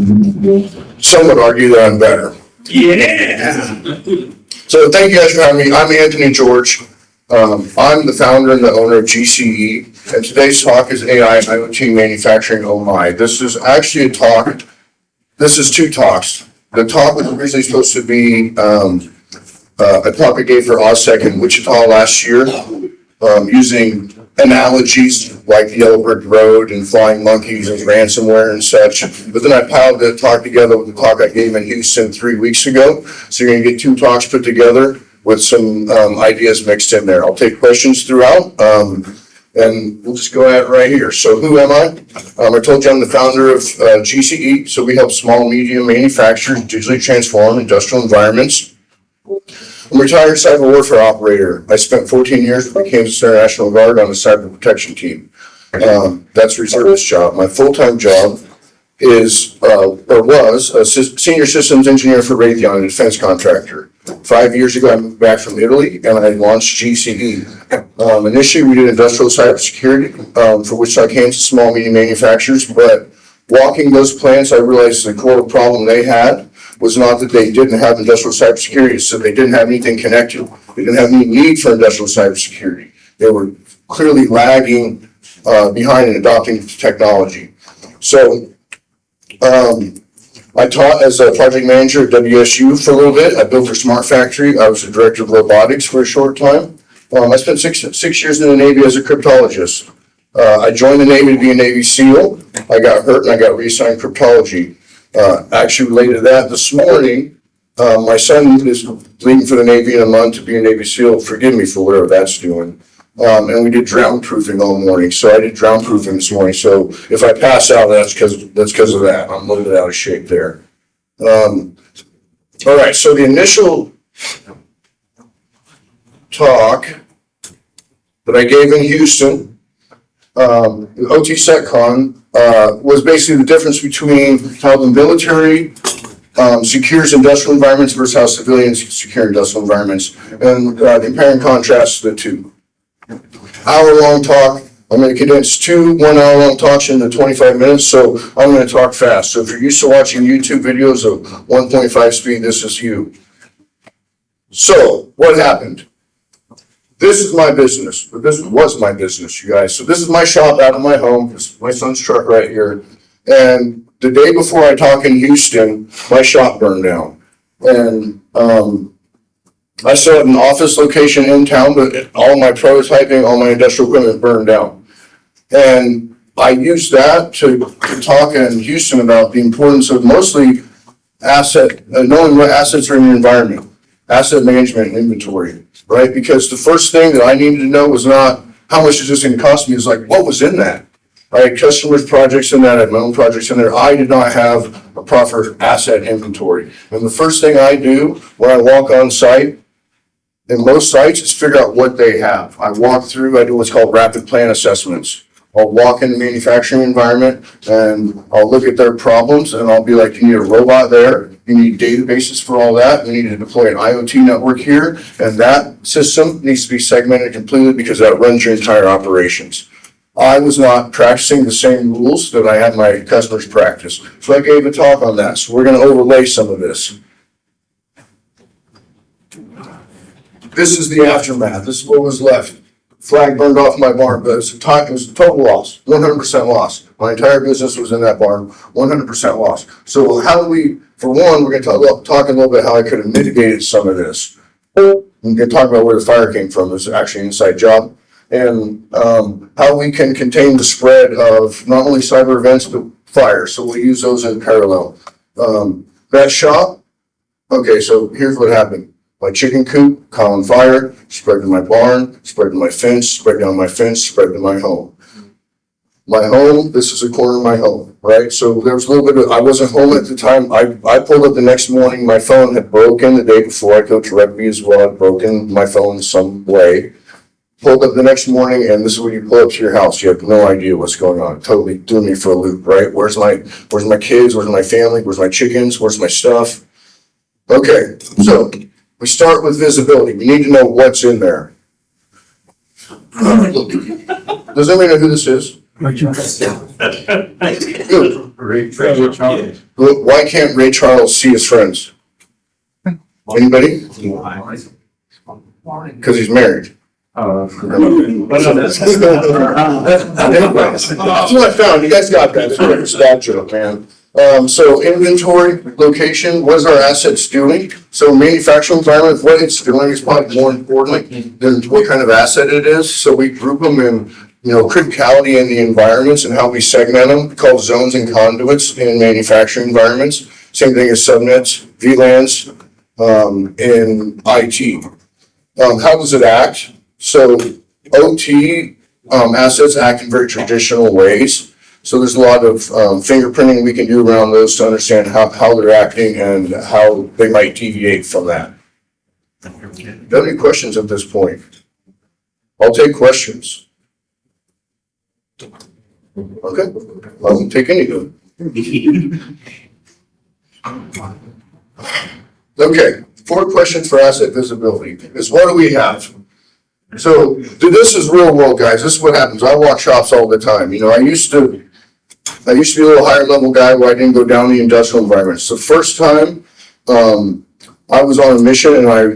Some would argue that I'm better. Yeah. So thank you guys for having me. I'm Anthony George. I'm the founder and the owner of GCE, and today's talk is AI and IoT manufacturing. Oh my! This is actually a talk. This is two talks. The talk was originally supposed to be a talk I gave for OSSEC in Wichita last year, using analogies like the Yellow Brick Road and flying monkeys and ransomware and such. But then I piled the talk together with the talk I gave in Houston 3 weeks ago. So you're going to get two talks put together with some ideas mixed in there. I'll take questions throughout, and we'll just go at it right here. So who am I? I told you I'm the founder of GCE. So we help small and medium manufacturers digitally transform industrial environments. I'm a retired cyber warfare operator. I spent 14 years with the Kansas National Guard on the cyber protection team. That's a reservist job. My full-time job is, or was, a senior systems engineer for Raytheon, a defense contractor. 5 years ago, I moved back from Italy and I launched GCE. Initially, we did industrial cybersecurity for Wichita, Kansas, small, medium manufacturers, but walking those plants, I realized the core problem they had was not that they didn't have industrial cybersecurity, so they didn't have anything connected. They didn't have any need for industrial cybersecurity. They were clearly lagging behind in adopting technology. So I taught as a project manager at WSU for a little bit. I built their smart factory. I was the director of robotics for a short time. I spent six years in the Navy as a cryptologist. I joined the Navy to be a Navy SEAL. I got hurt and I got reassigned cryptology. Actually related to that, this morning, my son is leaving for the Navy in a month to be a Navy SEAL. Forgive me for whatever that's doing. And we did drown proofing all morning. So I did drown proofing this morning. So if I pass out, that's because of that. I'm a little bit out of shape there. All right. So the initial talk that I gave in Houston, OT SecCon, was basically the difference between how the military secures industrial environments versus how civilians secure industrial environments, and compare and contrast the two. Hour-long talk. I'm going to condense two 1 hour long talks into 25 minutes, so I'm going to talk fast. So if you're used to watching YouTube videos of 1.5 speed, this is you. So what happened? This is my business, but this was my business, you guys. So this is my shop out of my home. This is my son's truck right here. And the day before I talk in Houston, my shop burned down. And I still had an office location in town, but all my prototyping, all my industrial equipment burned down. And I used that to talk in Houston about the importance of mostly knowing what assets are in your environment, asset management and inventory, right? Because the first thing that I needed to know was not how much is this going to cost me, it's like, what was in that? I had customers' projects in that, I had my own projects in there. I did not have a proper asset inventory. And the first thing I do when I walk on site, in most sites, is figure out what they have. I walk through, I do what's called rapid plan assessments. I'll walk in the manufacturing environment and I'll look at their problems and I'll be like, you need a robot there, you need databases for all that, you need to deploy an IoT network here, and that system needs to be segmented completely because that runs your entire operations. I was not practicing the same rules that I had my customers practice. So I gave a talk on that. So we're going to overlay some of this. This is the aftermath. This is what was left. Flag burned off my barn, but it was a total loss, 100% loss. My entire business was in that barn, 100% loss. So how do we, for one, we're going to talk a little bit how I could have mitigated some of this. We're going to talk about where the fire came from. It's actually an inside job. And how we can contain the spread of not only cyber events, but fire. So we'll use those in parallel. That shop, okay, so here's what happened. My chicken coop caught on fire, spread to my barn, spread to my fence, spread down my fence, spread to my home. My home, this is a corner of my home, right? So there was a little bit of, I wasn't home at the time. I pulled up the next morning, my phone had broken the day before. I coached rugby as well, I'd broken my phone some way. Pulled up the next morning, and this is when you pull up to your house. You have no idea what's going on. Totally doing me for a loop, right? Where's my kids? Where's my family? Where's my chickens? Where's my stuff? Okay, so we start with visibility. We need to know what's in there. Does anybody know who this is? Good. Well, why can't Ray Charles see his friends? Anybody? Because he's married. That's what I found. You guys got that. It's a stat joke, man. So inventory, location, what is our assets doing? So manufacturing environment, what it's doing is probably more important than what kind of asset it is. So we group them in, criticality in the environments and how we segment them, called zones and conduits in manufacturing environments. Same thing as subnets, VLANs, in IT. How does it act? So OT assets act in very traditional ways. So there's a lot of fingerprinting we can do around those to understand how they're acting and how they might deviate from that. Do you have any questions at this point? I'll take questions. Okay, I'll take any of them. Okay, 4 questions for asset visibility is what do we have? So this is real world, guys. This is what happens. I walk shops all the time. I used to be a little higher level guy where I didn't go down the industrial environments. The first time I was on a mission and I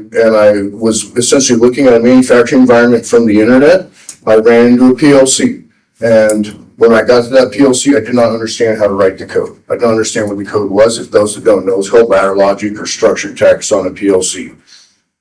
was essentially looking at a manufacturing environment from the internet. I ran into a PLC, and when I got to that PLC, I did not understand how to write the code. I don't understand what the code was. If those that don't know, it's called ladder logic or structured text on a PLC.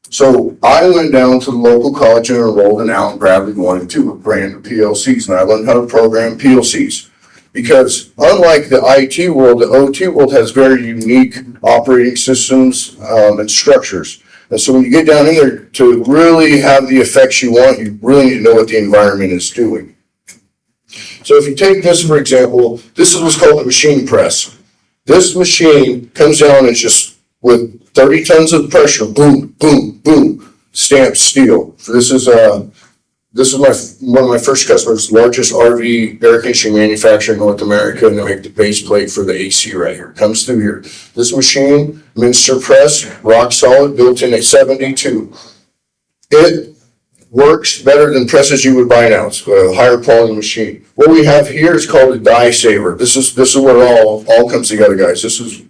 So I went down to the local college and enrolled in Allen Bradley 1 and 2, a brand of PLCs, and I learned how to program PLCs. Because unlike the IT world, the OT world has very unique operating systems and structures. And so when you get down in there, to really have the effects you want, you really need to know what the environment is doing. So if you take this, for example, this is what's called a machine press. This machine comes down and just with 30 tons of pressure, boom, boom, boom, stamped steel. So this is one of my first customers, largest RV air conditioning manufacturer in North America, and they make the base plate for the AC right here. Comes through here. This machine, Minster press, rock solid, built in at 72. It works better than presses you would buy now. It's a higher quality machine. What we have here is called a die saver. This is where it all comes together, guys. This is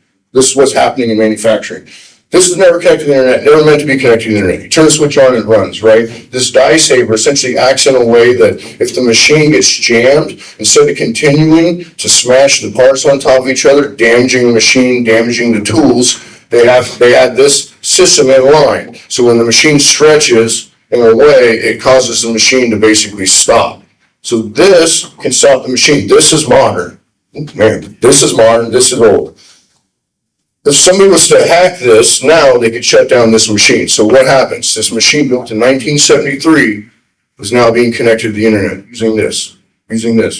what's happening in manufacturing. This is never connected to the internet, never meant to be connected to the internet. You turn the switch on and it runs, right? This die saver essentially acts in a way that if the machine gets jammed, instead of continuing to smash the parts on top of each other, damaging the machine, damaging the tools, they add this system in line. So when the machine stretches in a way, it causes the machine to basically stop. So this can stop the machine. This is modern. Man, this is modern, this is old. If somebody was to hack this, now they could shut down this machine. So what happens? This machine built in 1973 is now being connected to the internet using this,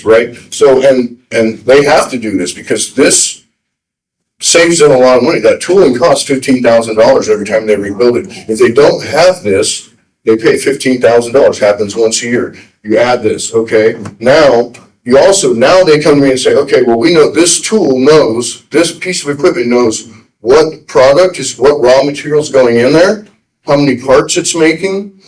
right? So, and they have to do this because this saves them a lot of money. That tooling costs $15,000 every time they rebuild it. If they don't have this, they pay $15,000, happens once a year. You add this, okay? Now they come to me and say, okay, well, we know this tool knows, this piece of equipment knows what raw material is going in there, how many parts it's making,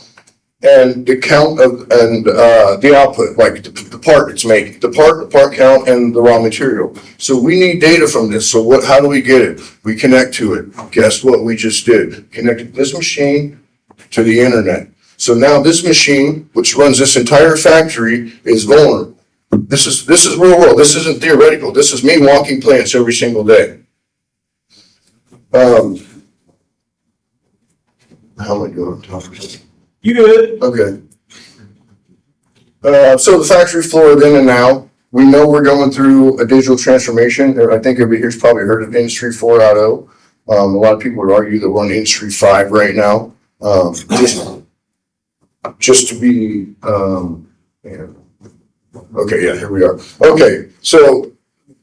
and the count of, and the output, like the part it's making, the part count, and the raw material. So we need data from this. So how do we get it? We connect to it. Guess what we just did? Connected this machine to the internet. So now this machine, which runs this entire factory, is vulnerable. This is real world. This isn't theoretical. This is me walking plants every single day. How am I doing? You good? Okay. So the factory floor then and now, we know we're going through a digital transformation. I think everybody here's probably heard of Industry 4.0. A lot of people would argue that we're on Industry 5 right now. Just to be, okay, yeah, here we are. Okay, so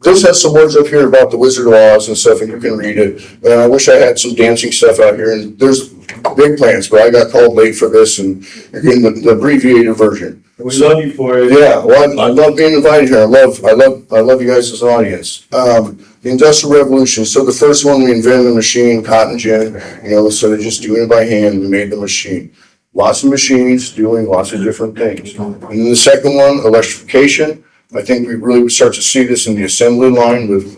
this has some words up here about the Wizard of Oz and stuff, and you can read it. And I wish I had some dancing stuff out here. And there's big plans, but I got called late for this, and again, the abbreviated version. We love you for it. Yeah, well, I love being invited here. I love you guys as an audience. The Industrial Revolution. So the first one, we invented the machine, cotton gin. So they're just doing it by hand. We made the machine. Lots of machines doing lots of different things. And then the second one, electrification. I think we really would start to see this in the assembly line with,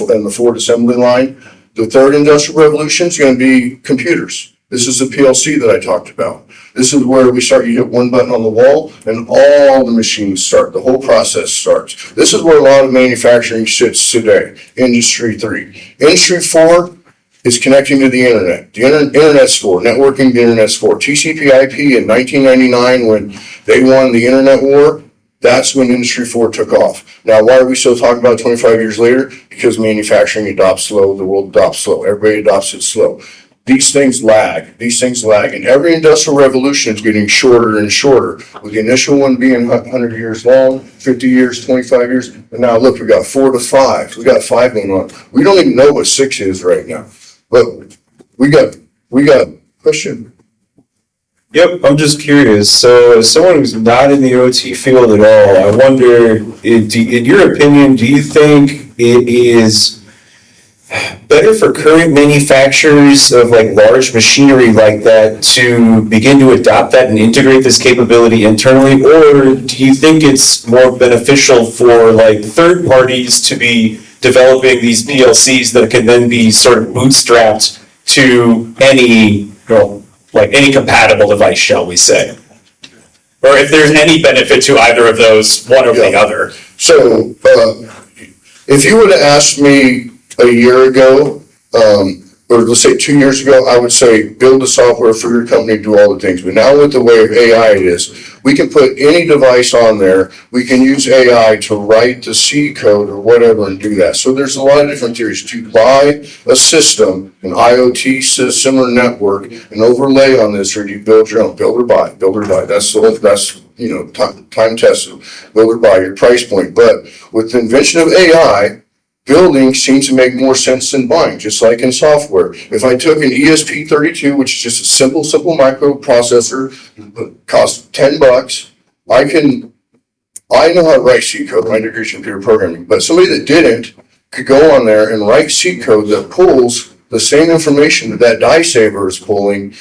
in the Ford assembly line. The third industrial revolution is going to be computers. This is the PLC that I talked about. This is where we start, you hit one button on the wall and all the machines start, the whole process starts. This is where a lot of manufacturing sits today, Industry 3. Industry 4 is connecting to the internet. The internet's for, networking the internet's for. TCP/IP in 1999 when they won the internet war, that's when Industry 4 took off. Now, why are we still talking about 25 years later? Because manufacturing adopts slow, the world adopts slow, everybody adopts it slow. These things lag, and every industrial revolution is getting shorter and shorter, with the initial one being 100 years long, 50 years, 25 years, and now look, we got 4 to 5. We got 5 going on. We don't even know what 6 is right now, but we got question. Yep, I'm just curious. So, as someone who's not in the OT field at all, I wonder, in your opinion, do you think it is better for current manufacturers of like large machinery like that to begin to adopt that and integrate this capability internally, or do you think it's more beneficial for like third parties to be developing these PLCs that can then be sort of bootstrapped to any, like any compatible device, shall we say? Or if there's any benefit to either of those, one over the other. So, if you would have asked me a year ago, or let's say 2 years ago, I would say build the software for your company, do all the things. But now with the way of AI it is, we can put any device on there. We can use AI to write the C code or whatever and do that. So there's a lot of different theories. To buy a system, an IoT system or network, and overlay on this, or do you build your own? Build or buy. That's time tested. Build or buy, your price point. But with the invention of AI, building seems to make more sense than buying, just like in software. If I took an ESP32, which is just a simple microprocessor, costs $10, I know how to write C code, my degree is computer programming, but somebody that didn't could go on there and write C code that pulls the same information that die saver is pulling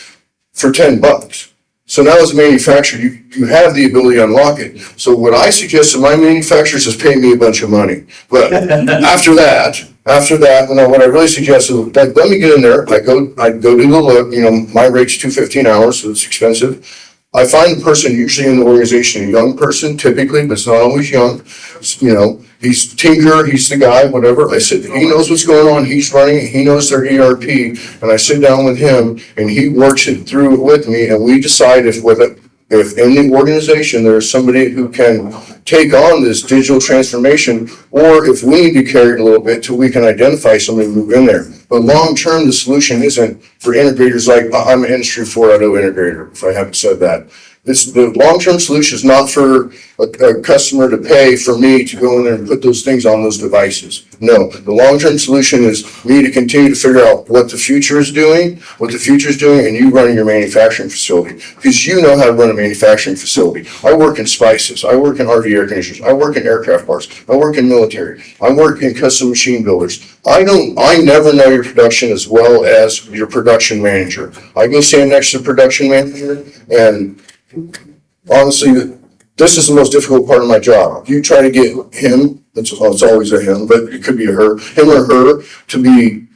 for $10. So now as a manufacturer, you have the ability to unlock it. So what I suggest to my manufacturers is pay me a bunch of money. But after that, what I really suggest is let me get in there. I go do the look, my rate's $2.15 an hour, so it's expensive. I find the person usually in the organization, a young person typically, but it's not always young. He's tinker, he's the guy, whatever. I said, he knows what's going on, he's running it, he knows their ERP, and I sit down with him and he works it through with me, and we decide if in the organization there's somebody who can take on this digital transformation, or if we need to carry it a little bit till we can identify somebody to move in there. But long term, the solution isn't for integrators like I'm an Industry 4.0 integrator, if I haven't said that. The long-term solution is not for a customer to pay for me to go in there and put those things on those devices. No, the long-term solution is me to continue to figure out what the future is doing, and you running your manufacturing facility. Because you know how to run a manufacturing facility. I work in spices, I work in RV air conditioners, I work in aircraft parts, I work in military, I work in custom machine builders. I never know your production as well as your production manager. I go stand next to the production manager, and honestly, this is the most difficult part of my job. You try to get him, it's always a him, but it could be him or her, to be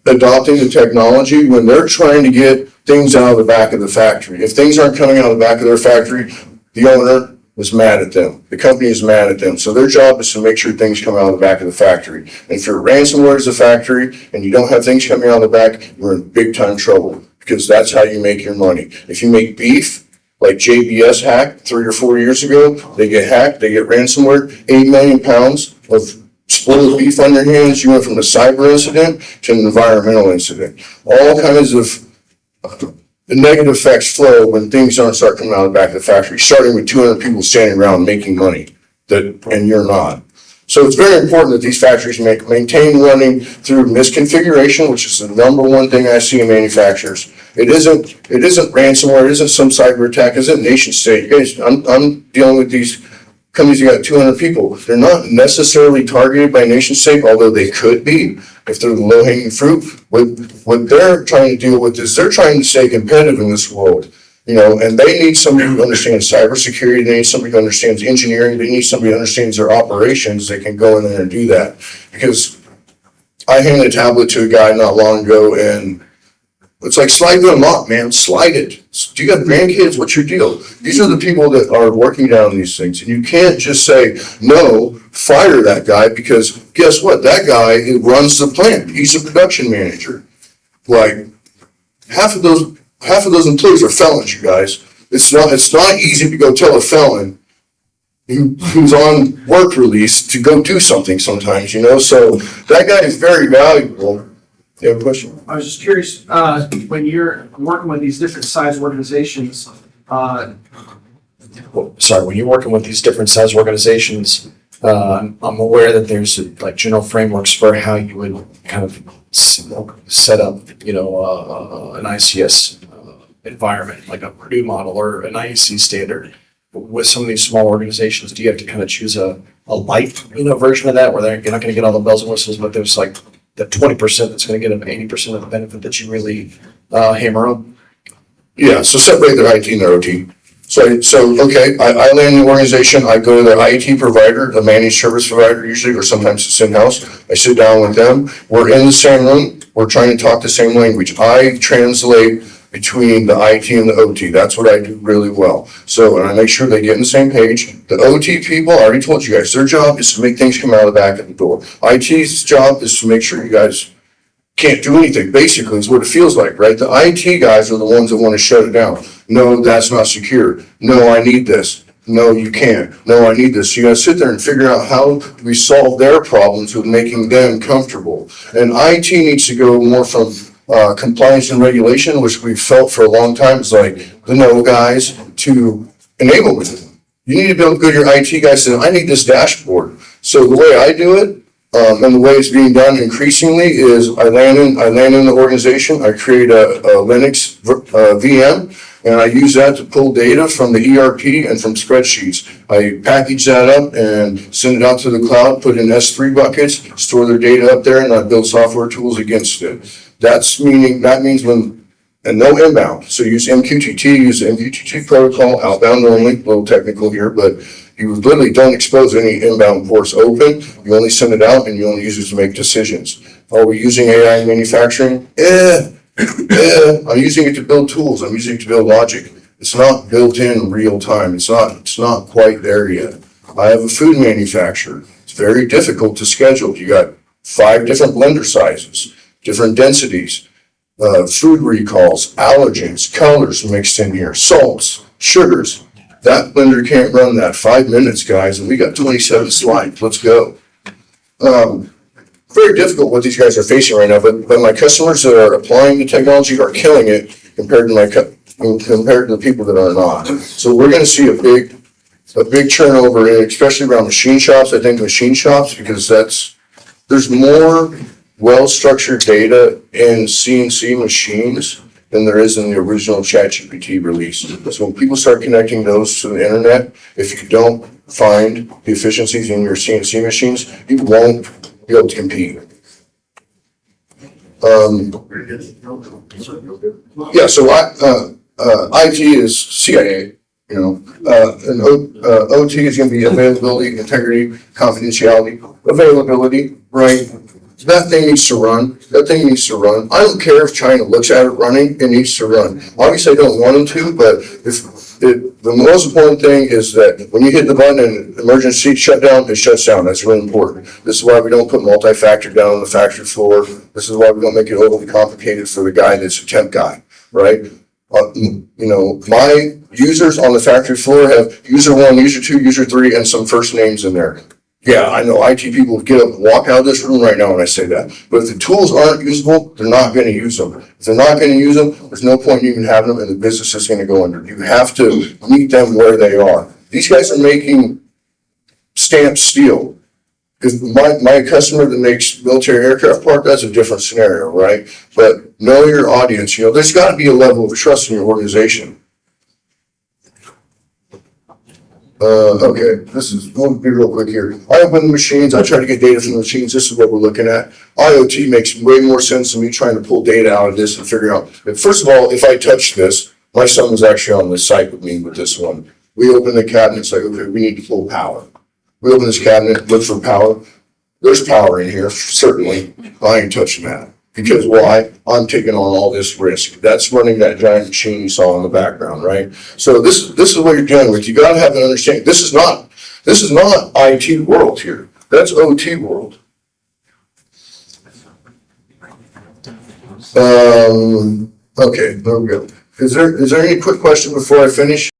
adopting the technology when they're trying to get things out of the back of the factory. If things aren't coming out of the back of their factory, the owner is mad at them. The company is mad at them. So their job is to make sure things come out of the back of the factory. And if your ransomware is a factory and you don't have things coming out of the back, you're in big time trouble, because that's how you make your money. If you make beef, like JBS hacked 3 or 4 years ago, they get hacked, they get ransomware, 8 million pounds of spoiled beef on your hands. You went from a cyber incident to an environmental incident. All kinds of negative effects flow when things don't start coming out of the back of the factory, starting with 200 people standing around making money, and you're not. So it's very important that these factories maintain running through misconfiguration, which is the number one thing I see in manufacturers. It isn't ransomware, it isn't some cyber attack, it isn't nation state. You guys, I'm dealing with these companies that got 200 people. They're not necessarily targeted by nation state, although they could be if they're the low-hanging fruit. What they're trying to deal with is they're trying to stay competitive in this world. and they need somebody who understands cybersecurity, they need somebody who understands engineering, they need somebody who understands their operations that can go in there and do that. Because I handed a tablet to a guy not long ago, and it's like, slide them up, man, slide it. Do you got grandkids? What's your deal? These are the people that are working down these things. And you can't just say, no, fire that guy, because guess what? That guy runs the plant. He's a production manager. Like, half of those employees are felons, you guys. It's not easy to go tell a felon who's on work release to go do something sometimes, so that guy is very valuable. You have a question? I was just curious, when you're working with these different size organizations, when you're working with these different size organizations, I'm aware that there's like general frameworks for how you would kind of set up, an ICS environment, like a Purdue Model or an IEC standard. With some of these small organizations, do you have to kind of choose a light, version of that, where you're not going to get all the bells and whistles, but there's like the 20% that's going to get them 80% of the benefit that you really hammer on? Yeah, so separate their IT and their OT. So okay, I land in the organization, I go to their IT provider, the managed service provider usually, or sometimes it's in-house. I sit down with them. We're in the same room. We're trying to talk the same language. I translate between the IT and the OT. That's what I do really well. So, and I make sure they get on the same page. The OT people, I already told you guys, their job is to make things come out of the back of the door. IT's job is to make sure you guys can't do anything, basically, is what it feels like, right? The IT guys are the ones that want to shut it down. No, that's not secure. No, I need this. No, you can't. No, I need this. You gotta sit there and figure out how we solve their problems with making them comfortable. And IT needs to go more from compliance and regulation, which we've felt for a long time, is like the no guys, to enablement. You need to be able to go to your IT guys and say, I need this dashboard. So the way I do it, and the way it's being done increasingly, is I land in the organization, I create a Linux VM, and I use that to pull data from the ERP and from spreadsheets. I package that up and send it out to the cloud, put it in S3 buckets, store their data up there, and I build software tools against it. That means when, and no inbound. So use MQTT, use the MQTT protocol, outbound only, a little technical here, but you literally don't expose any inbound ports open. You only send it out and you only use it to make decisions. Are we using AI in manufacturing? I'm using it to build tools. I'm using it to build logic. It's not built in real time. It's not quite there yet. I have a food manufacturer. It's very difficult to schedule. You got 5 different blender sizes, different densities, food recalls, allergens, colors mixed in here, salts, sugars. That blender can't run that. 5 minutes, guys, and we got 27 slides. Let's go. Very difficult what these guys are facing right now, but my customers that are applying the technology are killing it compared to the people that are not. So we're going to see a big turnover, especially around machine shops. I think machine shops, because there's more well-structured data in CNC machines than there is in the original ChatGPT release. So when people start connecting those to the internet, if you don't find the efficiencies in your CNC machines, you won't be able to compete. IT is CIA, and OT is going to be availability, integrity, confidentiality, availability, right? That thing needs to run. I don't care if China looks at it running, it needs to run. Obviously, I don't want them to, but the most important thing is that when you hit the button and emergency shutdown, it shuts down. That's really important. This is why we don't put multi-factor down on the factory floor. This is why we don't make it overly complicated for the guy that's a temp guy, right? My users on the factory floor have user 1, user 2, user 3, and some first names in there. Yeah, I know IT people get up and walk out of this room right now when I say that. But if the tools aren't usable, they're not going to use them. If they're not going to use them, there's no point in even having them, and the business is going to go under. You have to meet them where they are. These guys are making stamped steel. If my customer that makes military aircraft part, that's a different scenario, right? But know your audience. There's got to be a level of trust in your organization. Okay, we'll be real quick here. I open the machines, I try to get data from the machines. This is what we're looking at. IoT makes way more sense than me trying to pull data out of this and figure out. First of all, if I touch this, My son was actually on the site with me with this one. We open the cabinet, it's like, okay, we need to pull power. We open this cabinet, look for power. There's power in here, certainly. I ain't touching that. Because why? I'm taking on all this risk. That's running that giant chainsaw in the background, right? So this is what you're dealing with. You gotta have an understanding. This is not IT world here. That's OT world. Okay, there we go. Is there any quick question before I finish?